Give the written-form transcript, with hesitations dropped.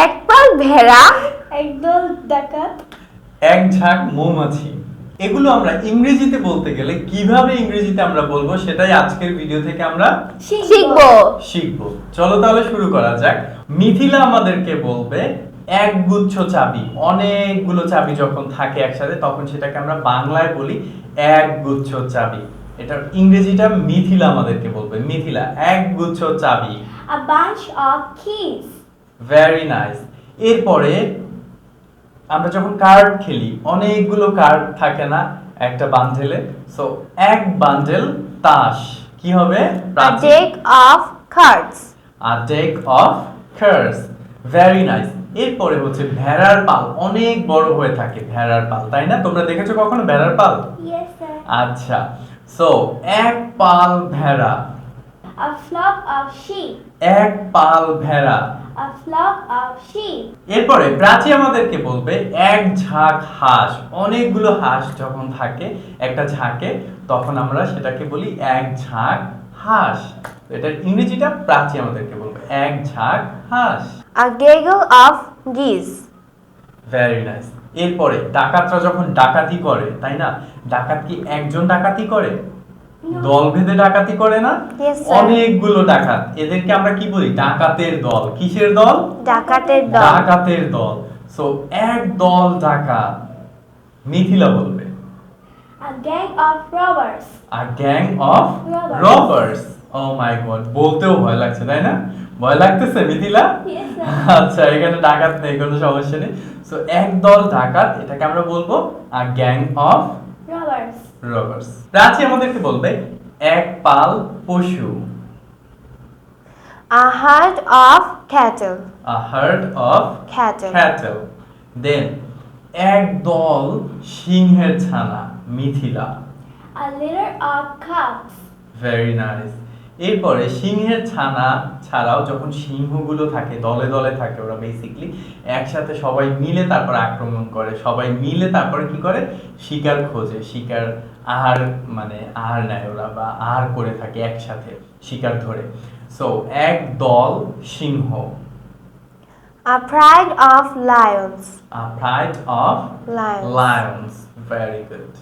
এক পাল ভেড়া, একদল ডাকাত, এক ঝাঁক মৌমাছি। এগুলো আমরা ইংরেজিতে বলতে গেলে কিভাবে ইংরেজিতে আমরা বলবো সেটাই আজকের ভিডিও থেকে আমরা শিখবো। চলো তাহলে শুরু করা যাক। মিথিলা আমাদেরকে বলবে একগুচ্ছ চাবি। অনেকগুলো চাবি যখন থাকে একসাথে তখন সেটাকে আমরা বাংলায় বলি একগুচ্ছ চাবি। এটার ইংরেজিটা মিথিলা আমাদেরকে বলবে। মিথিলা, একগুচ্ছ চাবি। a bunch of keys, very nice. এরপরে আমরা যখন কার্ড খেলি অনেকগুলো কার্ড থাকে না একটা বান্ডেলে, সো এক বান্ডেল তাস কি হবে? a deck of cards, a deck of cards, very nice. এরপরে হচ্ছে ভেড়ার পাল, অনেক বড় হয়ে থাকে ভেড়ার পাল, তাই না? তোমরা দেখেছো কখনো ভেড়ার পাল? yes sir, আচ্ছা, সো এক পাল ভেড়া, a flock of sheep, এক পাল ভেড়া। a flock of sheep, এরপরে প্রাচী আমাদেরকে বলবে এক ঝাঁক হাঁস। অনেকগুলো হাঁস যখন থাকে একটা ঝাঁকে তখন আমরা সেটাকে বলি এক ঝাঁক হাঁস। এটার ইংরেজিটা প্রাচী আমাদেরকে বলবে এক ঝাঁক হাঁস। a gaggle of geese, very nice. এরপরে ডাকাতরা যখন ডাকাতি করে, তাই না? ডাকাত কি একজন ডাকাতি করে? দল ভেদে ডাকাতি করে না? Yes, sir. অনেকগুলো ডাকাত, এদেরকে আমরা কি বলি? ডাকাতের দল। কিসের দল? ডাকাতের দল, ডাকাতের দল। সো এক দল ডাকাত। মিথিলা বলবে a gang of robbers, a gang of robbers. Oh my god, বলতেও ভয় লাগছে, তাই না? ভয় লাগতেছে মিথিলা? yes sir, আচ্ছা, এখানে ডাকাত নেই, কোনো সমস্যা নেই। সো এক দল ডাকাত, এটাকে আমরা বলবো a gang of robbers, robbers. Prachi আমাদেরকে বলবে এক পাল পশু, a herd of cattle, a herd of cattle, cattle. Then এক দল সিংহের ছানা, Mithila. a litter of cubs, very nice. এরপরে সিংহের ছানা ছাড়াও যখন সিংহগুলো থাকে দলে দলে থাকে, ওরা বেসিক্যালি একসাথে সবাই মিলে তারপর আক্রমণ করে, সবাই মিলে তারপরে কি করে? শিকার খোঁজে, শিকার আহার মানে আহার নেয় ওরা, বা আহার করে থাকে একসাথে শিকার ধরে। সো এক দল সিংহ, a pride of lions, a pride of lions. Lions. Very good.